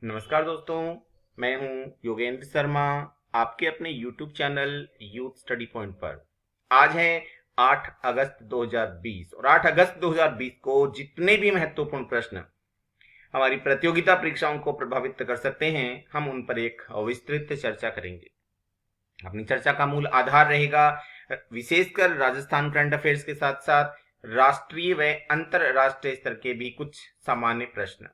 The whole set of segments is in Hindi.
नमस्कार दोस्तों, मैं हूं योगेंद्र शर्मा, आपके अपने YouTube channel youth study point पर। आज है 8 अगस्त 2020 और 8 अगस्त 2020 को जितने भी महत्वपूर्ण प्रश्न हमारी प्रतियोगिता परीक्षाओं को प्रभावित कर सकते हैं, हम उन पर एक विस्तृत चर्चा करेंगे। अपनी चर्चा का मूल आधार रहेगा विशेषकर राजस्थान करंट अफेयर्स के साथ साथ राष्ट्रीय व अंतरराष्ट्रीय स्तर के भी कुछ सामान्य प्रश्न।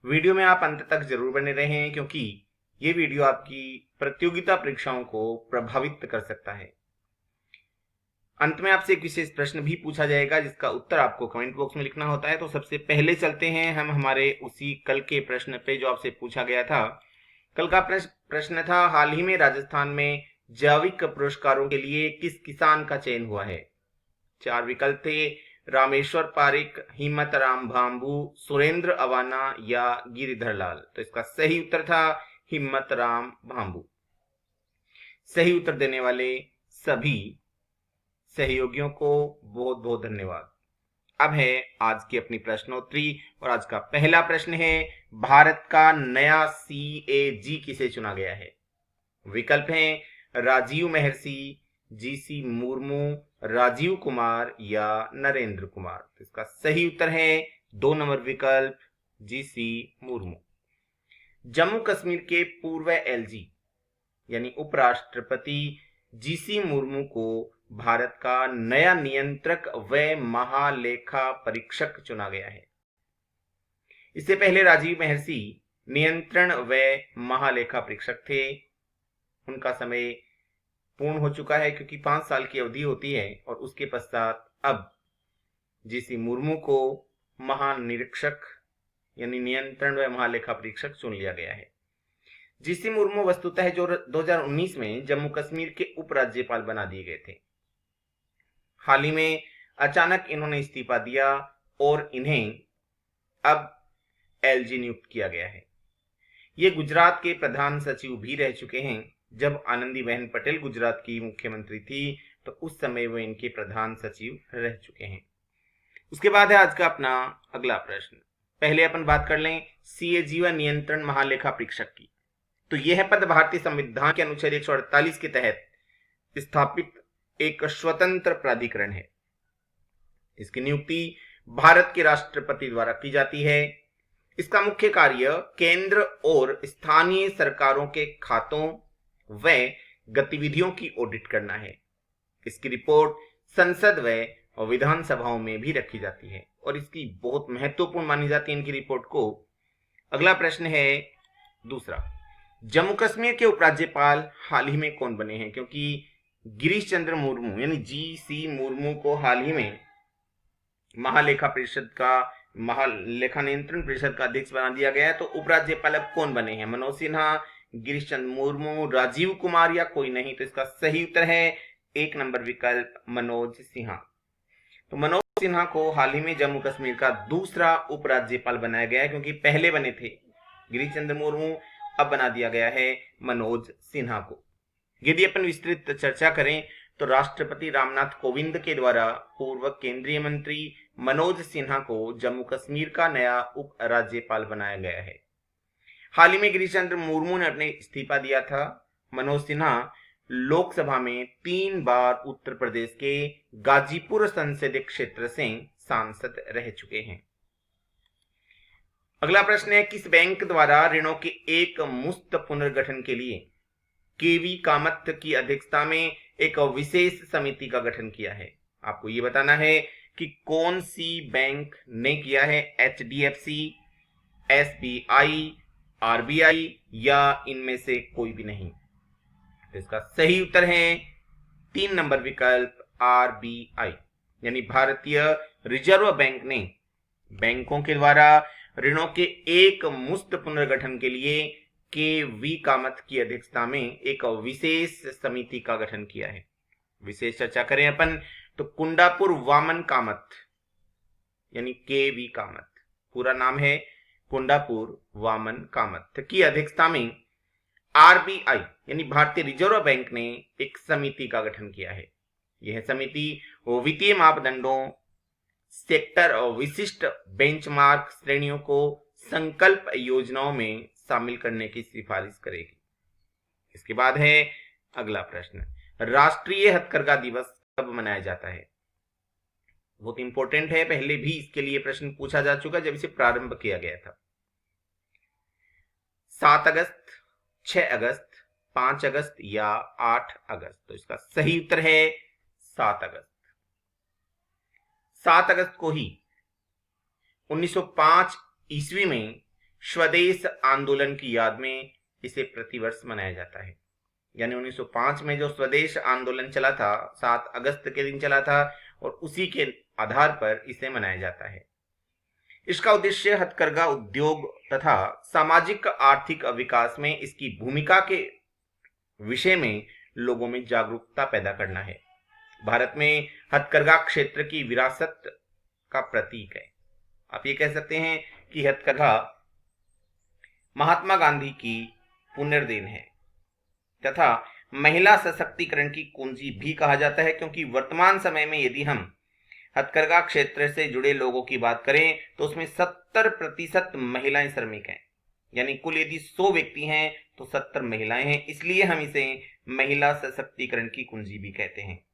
वीडियो में आप अंत तक जरूर बने रहें क्योंकि ये वीडियो आपकी प्रतियोगिता परीक्षाओं को प्रभावित कर सकता है। अंत में आपसे एक विशेष प्रश्न भी पूछा जाएगा जिसका उत्तर आपको कमेंट बॉक्स में लिखना होता है। तो सबसे पहले चलते हैं हम हमारे उसी कल के प्रश्न पे जो आपसे पूछा गया था। कल का प्रश्न था, हाल ही में राजस्थान में जैविक पुरस्कारों के लिए किस किसान का चयन हुआ है। 4 विकल्प थे, रामेश्वर पारिक, हिम्मत राम भांबू, सुरेंद्र अवाना या गिरिधर लाल। तो इसका सही उत्तर था हिम्मत राम भांबू। सही उत्तर देने वाले सभी सहयोगियों को बहुत बहुत धन्यवाद। अब है आज की अपनी प्रश्नोत्तरी और आज का पहला प्रश्न है, भारत का नया CAG किसे चुना गया है। विकल्प हैं राजीव महर्षि, GC मुर्मू, राजीव कुमार या नरेंद्र कुमार। तो इसका सही उत्तर है 2 नंबर विकल्प GC मुर्मू। जम्मू कश्मीर के पूर्व LG यानी उपराष्ट्रपति GC मुर्मू को भारत का नया नियंत्रक व महालेखा परीक्षक चुना गया है। इससे पहले राजीव महर्षि नियंत्रण व महालेखा परीक्षक थे। उनका समय पूर्ण हो चुका है क्योंकि 5 साल की अवधि होती है और उसके पश्चात अब GC मुर्मू को महानिरीक्षक यानी नियंत्रण व महालेखा परीक्षक चुन लिया गया है। GC मुर्मू वस्तुतः जो 2019 में जम्मू कश्मीर के उपराज्यपाल बना दिए गए थे। हाल ही में अचानक इन्होंने इस्तीफा दिया और इन्हें अब LG नियुक्त किया गया है। ये गुजरात के प्रधान सचिव भी रह चुके हैं। जब आनंदीबेन पटेल गुजरात की मुख्यमंत्री थी तो उस समय वो इनके प्रधान सचिव रह चुके हैं। उसके बाद है आज का अपना अगला प्रश्न। पहले अपन बात कर लें CAG व नियंत्रण महालेखा परीक्षक की। तो यह पद भारतीय संविधान के अनुच्छेद 148 के तहत स्थापित एक स्वतंत्र प्राधिकरण है। इसकी नियुक्ति भारत के राष्ट्रपति द्वारा की जाती है। इसका मुख्य कार्य केंद्र और स्थानीय सरकारों के खातों व गतिविधियों की ऑडिट करना है। इसकी रिपोर्ट संसद व विधानसभाओं में भी रखी जाती है और इसकी बहुत महत्वपूर्ण मानी जाती है इनकी रिपोर्ट को। अगला प्रश्न है दूसरा, जम्मू कश्मीर के उपराज्यपाल हाल ही में कौन बने हैं। क्योंकि गिरीश चंद्र मुर्मू यानी GC मुर्मू को हाल ही में महालेखा नियंत्रण परिषद का अध्यक्ष बना दिया गया है। तो उपराज्यपाल अब कौन बने हैं, मनोज सिन्हा, गिरीश चंद्र मुर्मू, राजीव कुमार या कोई नहीं। तो इसका सही उत्तर है 1 नंबर विकल्प मनोज सिन्हा। तो मनोज सिन्हा को हाल ही में जम्मू कश्मीर का दूसरा उपराज्यपाल बनाया गया है क्योंकि पहले बने थे गिरीश चंद्र मुर्मू, अब बना दिया गया है मनोज सिन्हा को। यदि अपन विस्तृत चर्चा करें तो राष्ट्रपति रामनाथ कोविंद के द्वारा पूर्व केंद्रीय मंत्री मनोज सिन्हा को जम्मू कश्मीर का नया उप राज्यपाल बनाया गया है। हाल ही में गिरीश चंद्र मुर्मू ने अपने इस्तीफा दिया था। मनोज सिन्हा लोकसभा में 3 बार उत्तर प्रदेश के गाजीपुर संसदीय क्षेत्र से सांसद रह चुके हैं। अगला प्रश्न है, किस बैंक द्वारा ऋणों के एक मुश्त पुनर्गठन के लिए KV कामत की अध्यक्षता में एक विशेष समिति का गठन किया है। आपको ये बताना है कि कौन सी बैंक ने किया है, HDFC, SBI, RBI या इनमें से कोई भी नहीं। तो इसका सही उत्तर है 3 नंबर विकल्प RBI यानी भारतीय रिजर्व बैंक ने बैंकों के द्वारा ऋणों के एक मुश्त पुनर्गठन के लिए KV कामत की अध्यक्षता में एक विशेष समिति का गठन किया है। विशेष चर्चा करें अपन तो कुंडापुर वामन कामत यानी KV कामत, पूरा नाम है कुंडापुर वामन कामत की अध्यक्षता में RBI यानी भारतीय रिजर्व बैंक ने एक समिति का गठन किया है। यह समिति वित्तीय मापदंडों, सेक्टर और विशिष्ट बेंचमार्क श्रेणियों को संकल्प योजनाओं में शामिल करने की सिफारिश करेगी। इसके बाद है अगला प्रश्न, राष्ट्रीय हथकरघा दिवस कब मनाया जाता है? बहुत इंपॉर्टेंट है, पहले भी इसके लिए प्रश्न पूछा जा चुका जब इसे प्रारंभ किया गया था। 7 अगस्त, 6 अगस्त, 5 अगस्त या 8 अगस्त? तो इसका सही उत्तर है 7 अगस्त। 7 अगस्त को ही 1905 ईस्वी में स्वदेश आंदोलन की याद में इसे प्रतिवर्ष मनाया जाता है। यानी 1905 में जो स्वदेश आंदोलन चला था 7 अगस्त के दिन चला था और उसी के आधार पर इसे मनाया जाता है। इसका उद्देश्य हथकरघा उद्योग तथा सामाजिक आर्थिक विकास में इसकी भूमिका के विषय में लोगों में जागरूकता पैदा करना है। भारत में हथकरघा क्षेत्र की विरासत का प्रतीक है। आप ये कह सकते हैं कि हथकरघा महात्मा गांधी की पुनर्देन है तथा महिला सशक्तिकरण की कुंजी भी कहा जाता है, क्योंकि वर्तमान समय में यदि हम हथकरघा क्षेत्र से जुड़े लोगों की बात करें तो उसमें 70% महिलाएं श्रमिक हैं। यानी कुल यदि 100 व्यक्ति हैं तो 70 महिलाएं हैं, इसलिए हम इसे महिला सशक्तिकरण की कुंजी भी कहते हैं।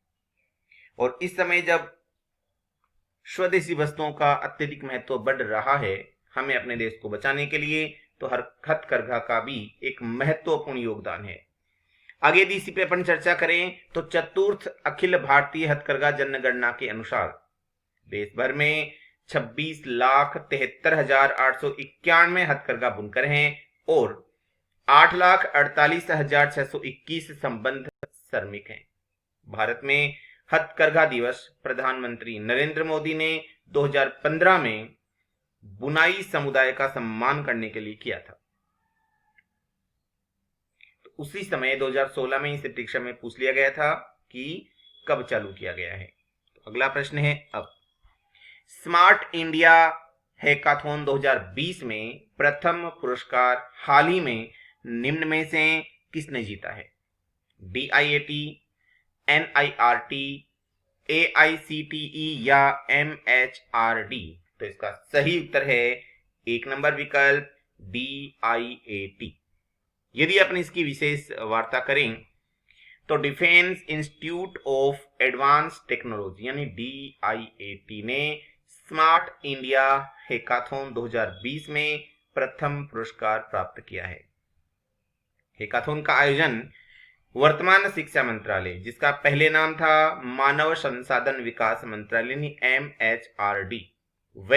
और इस समय जब स्वदेशी वस्तुओं का अत्यधिक महत्व बढ़ रहा है, हमें अपने देश को बचाने के लिए तो हर हथकरघा का भी एक महत्वपूर्ण योगदान है। आगे यदि इसी पे अपन चर्चा करें तो चतुर्थ अखिल भारतीय हथकरघा जनगणना के अनुसार देश भर में 26,73,891 हथकरघा बुनकर हैं और 8,48,621 संबद्ध श्रमिक हैं। भारत में हथकरघा दिवस प्रधानमंत्री नरेंद्र मोदी ने 2015 में बुनाई समुदाय का सम्मान करने के लिए किया था। तो उसी समय 2016 में इसे परीक्षा में पूछ लिया गया था कि कब चालू किया गया है। तो अगला प्रश्न है, अब स्मार्ट इंडिया हैकाथॉन 2020 में प्रथम पुरस्कार हाल ही में निम्न में से किसने जीता है? DIAT, NIRT, AICTE या MHRD? तो इसका सही उत्तर है 1 नंबर विकल्प DIAT। यदि अपन इसकी विशेष वार्ता करें तो defence institute of advance technology यानी DIAT ने स्मार्ट इंडिया हैकाथॉन 2020 में प्रथम पुरस्कार प्राप्त किया है। हैकाथॉन का आयोजन वर्तमान शिक्षा मंत्रालय, जिसका पहले नाम था मानव संसाधन विकास मंत्रालय यानी MHRD, व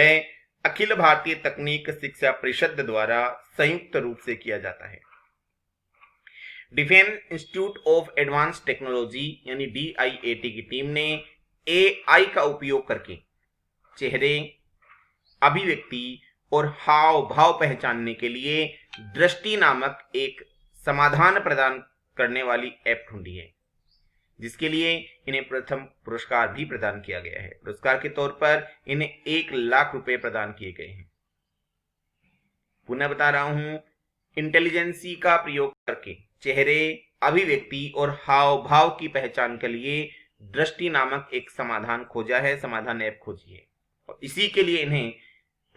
अखिल भारतीय तकनीक शिक्षा परिषद द्वारा संयुक्त रूप से किया जाता है। Defence institute of advance technology यानी DIAT की टीम ने AI का उपयोग करके चेहरे, अभिव्यक्ति और हाव भाव पहचानने के लिए दृष्टि नामक एक समाधान प्रदान करने वाली ऐप ढूंढी है, जिसके लिए इन्हें प्रथम पुरस्कार भी प्रदान किया गया है। पुरस्कार के तौर पर इन्हें 1 लाख रुपए प्रदान किए गए हैं। पुनः बता रहा हूं, इंटेलिजेंसी का प्रयोग करके चेहरे, अभिव्यक्ति और हाव भाव की पहचान के लिए दृष्टि नामक एक समाधान खोजा है, समाधान ऐप खोजी है और इसी के लिए इन्हें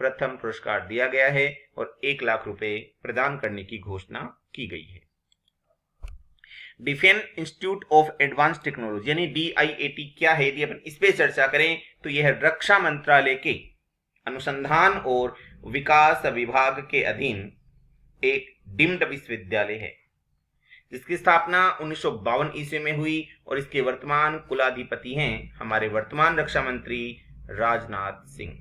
प्रथम पुरस्कार दिया गया है और 1 लाख रुपए प्रदान करने की घोषणा की गई है। Defence institute of advance technology यानी DIAT क्या है? यदि अपन इस पे चर्चा करें तो यह रक्षा मंत्रालय के अनुसंधान और विकास विभाग के अधीन एक डीम्ड विश्वविद्यालय है, जिसकी स्थापना 1952 ईस्वी में हुई और इसके वर्तमान कुलाधिपति हैं हमारे वर्तमान रक्षा मंत्री राजनाथ सिंह।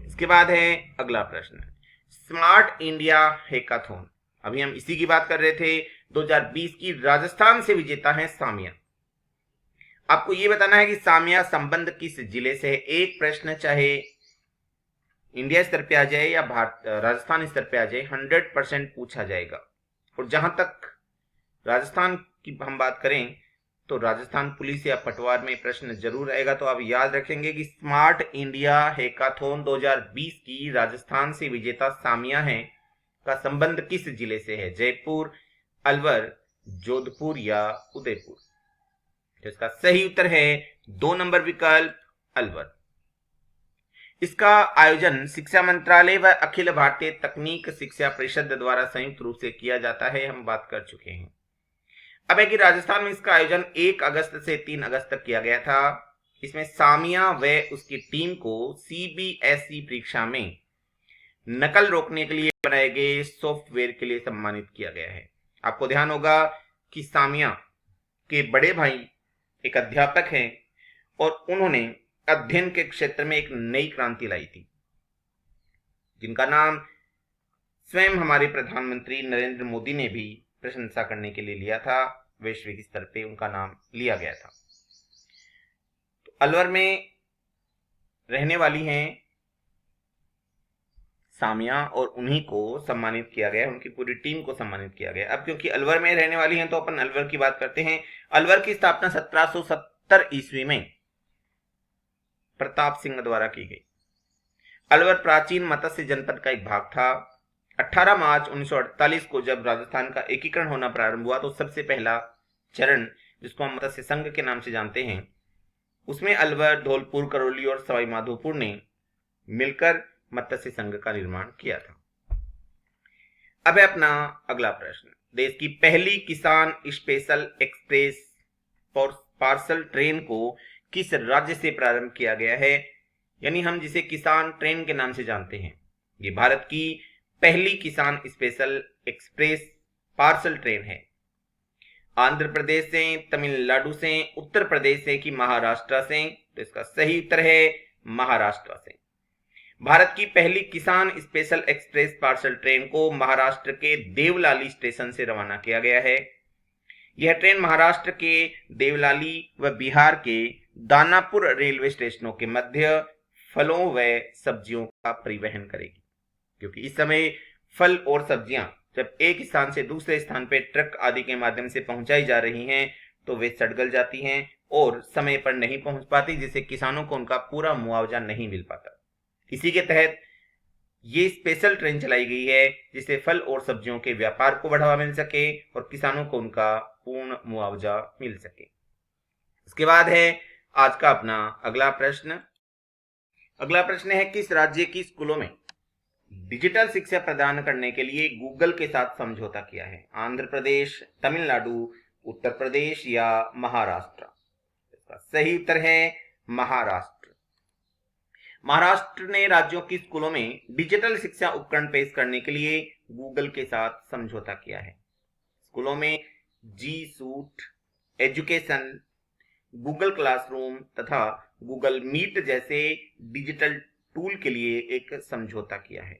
इसके बाद है अगला प्रश्न, स्मार्ट इंडिया हैकाथॉन, अभी हम इसी की बात कर रहे थे, 2020 की राजस्थान से विजेता है सामिया। आपको यह बताना है कि सामिया संबंध किस जिले से है। एक प्रश्न चाहे इंडिया स्तर पे आ जाए या राजस्थान स्तर पे आ जाए, 100% पूछा जाएगा। और जहां तक राजस्थान की हम बात करें तो राजस्थान पुलिस या पटवार में प्रश्न जरूर आएगा। तो आप याद रखेंगे कि स्मार्ट इंडिया हैकाथॉन 2020 की राजस्थान से विजेता सामिया है का संबंध किस जिले से है? जयपुर, अलवर, जोधपुर या उदयपुर? तो इसका सही उत्तर है 2 नंबर विकल्प अलवर। इसका आयोजन शिक्षा मंत्रालय व अखिल भारतीय तकनीक शिक्षा परिषद द्वारा संयुक्त रूप से किया जाता है, हम बात कर चुके हैं। अब है कि राजस्थान में इसका आयोजन 1 अगस्त से 3 अगस्त तक किया गया था। इसमें सामिया व उसकी टीम को सीबीएसई परीक्षा में नकल रोकने के लिए बनाए गए सॉफ्टवेयर के लिए सम्मानित किया गया है। आपको ध्यान होगा कि सामिया के बड़े भाई एक अध्यापक हैं और उन्होंने अध्ययन के क्षेत्र में एक नई क्रांति लाई थी, जिनका नाम स्वयं हमारे प्रधानमंत्री नरेंद्र मोदी ने भी प्रशंसा करने के लिए लिया था। वैश्विक स्तर पे उनका नाम लिया गया था। तो अलवर में रहने वाली हैं सामिया और उन्हीं को सम्मानित किया गया, उनकी पूरी टीम को सम्मानित किया गया। अब क्योंकि अलवर में रहने वाली हैं तो अपन अलवर की बात करते हैं। अलवर की स्थापना 1770 ईस्वी में प्रताप सिंह द्वारा की गई। अलवर प्राचीन मत्स्य जनपद का एक भाग था। 18 मार्च 1948 को जब राजस्थान का एकीकरण होना प्रारंभ हुआ तो सबसे पहला चरण, जिसको हम मत्स्य संघ के नाम से जानते हैं, उसमें अलवर, धौलपुर, करौली और सवाई माधोपुर ने मिलकर मत्स्य संघ का निर्माण किया था। अब है अपना अगला प्रश्न। देश की पहली किसान स्पेशल एक्सप्रेस पार्सल ट्रेन को किस राज्य से प्रारंभ किया गया है, यानी हम जिसे किसान ट्रेन के नाम से जानते हैं। ये भारत की पहली किसान स्पेशल एक्सप्रेस पार्सल ट्रेन है। आंध्र प्रदेश से, तमिलनाडु से, उत्तर प्रदेश से कि महाराष्ट्र से? तो इसका सही उत्तर है महाराष्ट्र से। भारत की पहली किसान स्पेशल एक्सप्रेस पार्सल ट्रेन को महाराष्ट्र के देवलाली स्टेशन से रवाना किया गया है। यह ट्रेन महाराष्ट्र के देवलाली व बिहार के दानापुर रेलवे स्टेशनों के मध्य फलों व सब्जियों का परिवहन करेगी, क्योंकि इस समय फल और सब्जियां जब एक स्थान से दूसरे स्थान पर ट्रक आदि के माध्यम से पहुंचाई जा रही हैं तो वे सड़गल जाती हैं और समय पर नहीं पहुंच पाती, जिससे किसानों को उनका पूरा मुआवजा नहीं मिल पाता। इसी के तहत ये स्पेशल ट्रेन चलाई गई है, जिससे फल और सब्जियों के व्यापार को बढ़ावा मिल सके और किसानों को उनका पूर्ण मुआवजा मिल सके। इसके बाद है आज का अपना अगला प्रश्न। अगला प्रश्न है, किस राज्य की स्कूलों में डिजिटल शिक्षा प्रदान करने के लिए गूगल के साथ समझौता किया है? आंध्र प्रदेश, तमिलनाडु, उत्तर प्रदेश या महाराष्ट्र? इसका सही उत्तर है महाराष्ट्र। महाराष्ट्र ने राज्यों की स्कूलों में डिजिटल शिक्षा उपकरण पेश करने के लिए गूगल के साथ समझौता किया है। स्कूलों में जी सूट एजुकेशन, गूगल क्लासरूम तथा गूगल मीट जैसे डिजिटल टूल के लिए एक समझौता किया है।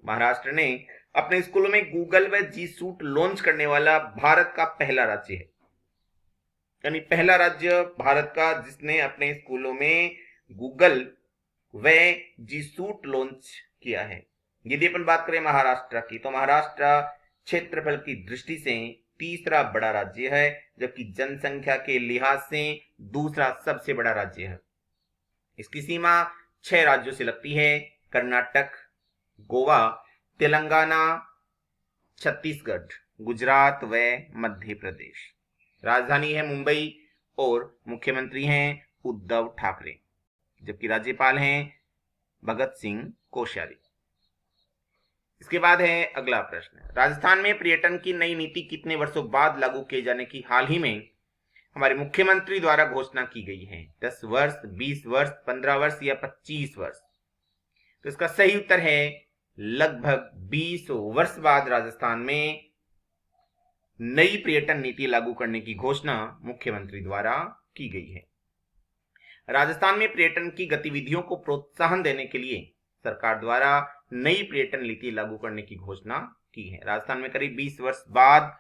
महाराष्ट्र ने अपने स्कूलों में गूगल व जी सूट लॉन्च करने वाला भारत का पहला राज्य है, यानी पहला राज्य भारत का जिसने अपने स्कूलों में गूगल व जी सूट लॉन्च किया है। यदि अपन बात करें महाराष्ट्र की, तो महाराष्ट्र क्षेत्रफल की दृष्टि से तीसरा बड़ा राज्य है, जबकि जनसंख्या के लिहाज से दूसरा सबसे बड़ा राज्य है। इसकी सीमा 6 राज्यों से लगती है: कर्नाटक, गोवा, तेलंगाना, छत्तीसगढ़, गुजरात व मध्य प्रदेश। राजधानी है मुंबई और मुख्यमंत्री हैं उद्धव ठाकरे, जबकि राज्यपाल हैं भगत सिंह कोश्यारी। इसके बाद है अगला प्रश्न। राजस्थान में पर्यटन की नई नीति कितने वर्षों बाद लागू किए जाने की हाल ही में हमारे मुख्यमंत्री द्वारा घोषणा की गई है? 10 वर्ष, 20 वर्ष, 15 वर्ष या 25 वर्ष? तो इसका सही उत्तर है लगभग 20 वर्ष बाद राजस्थान में नई पर्यटन नीति लागू करने की घोषणा मुख्यमंत्री द्वारा की गई है। राजस्थान में पर्यटन की गतिविधियों को प्रोत्साहन देने के लिए सरकार द्वारा नई पर्यटन नीति लागू करने की घोषणा की है। राजस्थान में करीब 20 वर्ष बाद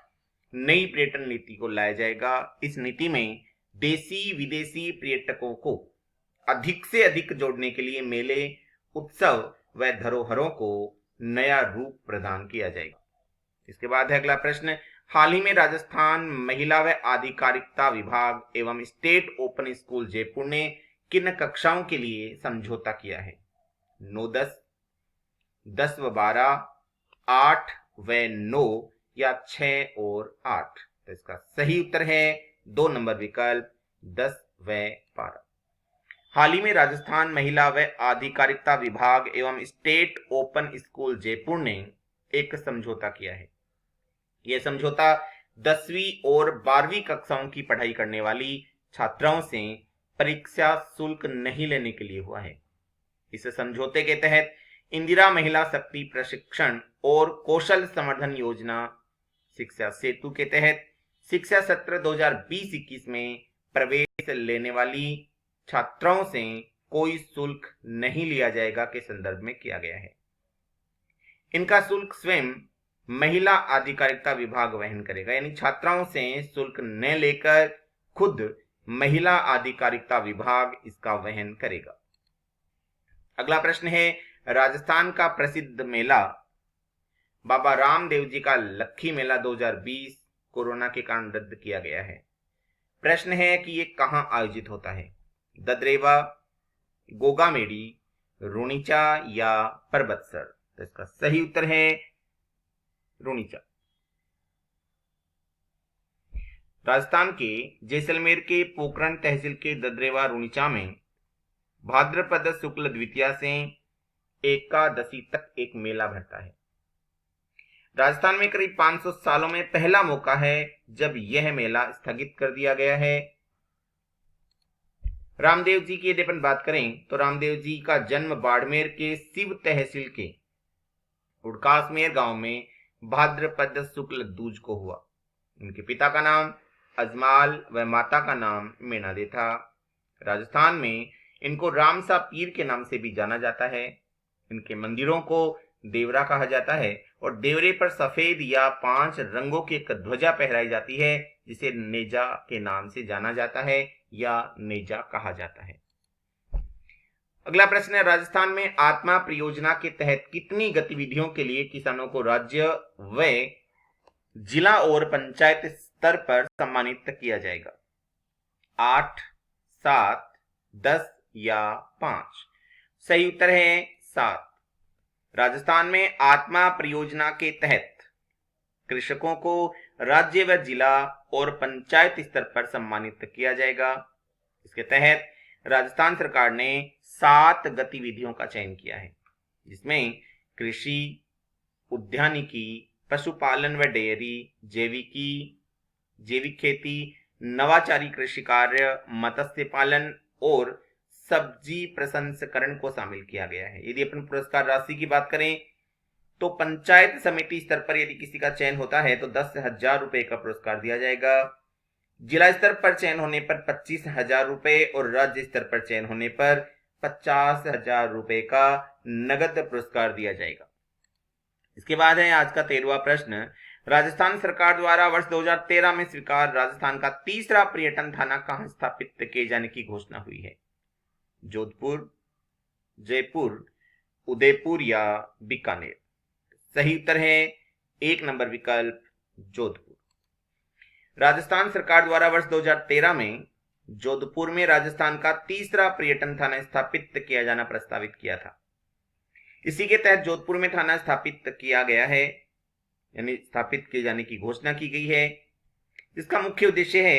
नई पर्यटन नीति को लाया जाएगा। इस नीति में देशी विदेशी पर्यटकों को अधिक से अधिक जोड़ने के लिए मेले, उत्सव व धरोहरों को नया रूप प्रदान किया जाएगा। इसके बाद है अगला प्रश्न। हाल ही में राजस्थान महिला व आधिकारिकता विभाग एवं स्टेट ओपन स्कूल जयपुर ने किन कक्षाओं के लिए समझौता किया है? 9-10, 10 व 12, 8 व 9 या 6 और 8? तो इसका सही उत्तर है 2 नंबर विकल्प 10 व 12। हाल ही में राजस्थान महिला व आधिकारिकता विभाग एवं स्टेट ओपन स्कूल जयपुर ने एक समझौता किया है। यह समझौता 10वीं और 12वीं कक्षाओं की पढ़ाई करने वाली छात्राओं से परीक्षा शुल्क नहीं लेने के लिए हुआ है। इस समझौते के तहत इंदिरा महिला शक्ति प्रशिक्षण और कौशल संवर्धन योजना शिक्षा सेतु के तहत शिक्षा सत्र 2020-21 में प्रवेश लेने वाली छात्राओं से कोई शुल्क नहीं लिया जाएगा के संदर्भ में किया गया है। इनका शुल्क स्वयं महिला आधिकारिकता विभाग वहन करेगा, यानी छात्राओं से शुल्क न लेकर खुद महिला आधिकारिकता विभाग इसका वहन करेगा। अगला प्रश्न है, राजस्थान का प्रसिद्ध मेला बाबा रामदेव जी का लक्खी मेला 2020 कोरोना के कारण रद्द किया गया है। प्रश्न है कि ये कहां आयोजित होता है? ददरेवा, गोगामेडी, रुणीचा या परबतसर? तो इसका सही उत्तर है रुणीचा। राजस्थान के जैसलमेर के पोखरण तहसील के ददरेवा रुणीचा में भाद्रपद शुक्ल द्वितीया से एकादशी तक एक मेला भरता है। राजस्थान में करीब 500 सालों में पहला मौका है जब यह मेला स्थगित कर दिया गया है। रामदेव जी की यदि अपन बात करें तो रामदेव जी का जन्म बाड़मेर के शिव तहसील के उड़कासमेर गांव में भाद्रपद शुक्ल दूज को हुआ। इनके पिता का नाम अजमाल व माता का नाम मेनादे था। राजस्थान में इनको रामसा पीर के नाम से भी जाना जाता है। इनके मंदिरों को देवरा कहा जाता है और देवरे पर सफेद या 5 रंगों की एक ध्वजा फहराई जाती है जिसे नेजा के नाम से जाना जाता है या नेजा कहा जाता है। अगला प्रश्न है, राजस्थान में आत्मा परियोजना के तहत कितनी गतिविधियों के लिए किसानों को राज्य व जिला और पंचायत स्तर पर सम्मानित किया जाएगा? 8, 7, 10 या 5? सही उत्तर है 7। राजस्थान में आत्मा परियोजना के तहत कृषकों को राज्य व जिला और पंचायत स्तर पर सम्मानित किया जाएगा। इसके तहत राजस्थान सरकार ने 7 गतिविधियों का चयन किया है, जिसमें कृषि, उद्यानिकी, पशुपालन व डेयरी, जैविक खेती, नवाचारी कृषि कार्य, मत्स्य पालन और सब्जी प्रसंस्करण को शामिल किया गया है। यदि अपन पुरस्कार राशि की बात करें तो पंचायत समिति स्तर पर यदि किसी का चयन होता है तो 10,000 रुपए का पुरस्कार दिया जाएगा। जिला स्तर पर चयन होने पर 25,000 रुपए और राज्य स्तर पर चयन होने पर 50,000 रुपए का नगद पुरस्कार दिया जाएगा। इसके बाद है आज का 13वां प्रश्न, राजस्थान सरकार द्वारा वर्ष 2013 में स्वीकार राजस्थान का तीसरा पर्यटन थाना कहां स्थापित किए जाने की घोषणा हुई है? जोधपुर, जयपुर, उदयपुर या बीकानेर? सही उत्तर है 1 नंबर विकल्प जोधपुर। राजस्थान सरकार द्वारा वर्ष 2013 में जोधपुर में राजस्थान का तीसरा पर्यटन थाना स्थापित किया जाना प्रस्तावित किया था। इसी के तहत जोधपुर में थाना स्थापित किया गया है, यानी स्थापित किए जाने की घोषणा की गई है। इसका मुख्य उद्देश्य है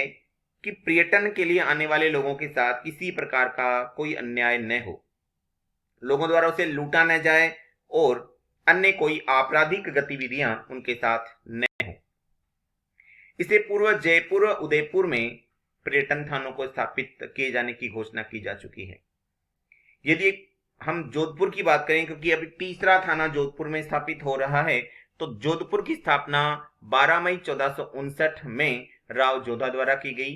कि पर्यटन के लिए आने वाले लोगों के साथ किसी प्रकार का कोई अन्याय न हो, लोगों द्वारा उसे लूटा न जाए और अन्य कोई आपराधिक गतिविधियां उनके साथ न हो। इससे पूर्व जयपुर, उदयपुर में पर्यटन थानों को स्थापित किए जाने की घोषणा की जा चुकी है। यदि हम जोधपुर की बात करें, क्योंकि अभी तीसरा थाना जोधपुर में स्थापित हो रहा है, तो जोधपुर की स्थापना 12 मई 1459 में राव जोधा द्वारा की गई।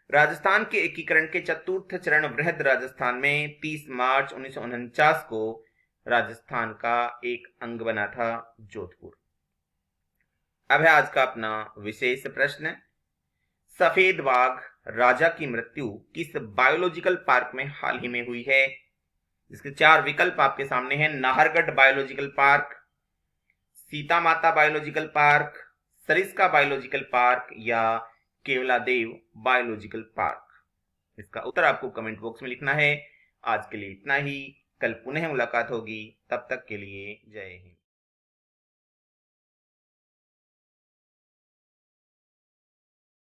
राजस्थान के एकीकरण के चतुर्थ चरण वृहद राजस्थान में 30 मार्च 1949 को राजस्थान का एक अंग बना था जोधपुर। अब है आज का अपना विशेष प्रश्न, सफेद बाघ राजा की मृत्यु किस बायोलॉजिकल पार्क में हाल ही में हुई है? इसके 4 विकल्प आपके सामने हैं। नाहरगढ़ बायोलॉजिकल पार्क, सीता माता biological park, Sariska biological park या केवलादेव बायोलॉजिकल पार्क? इसका उत्तर आपको कमेंट बॉक्स में लिखना है। आज के लिए इतना ही, कल पुनः मुलाकात होगी, तब तक के लिए जय हिंद।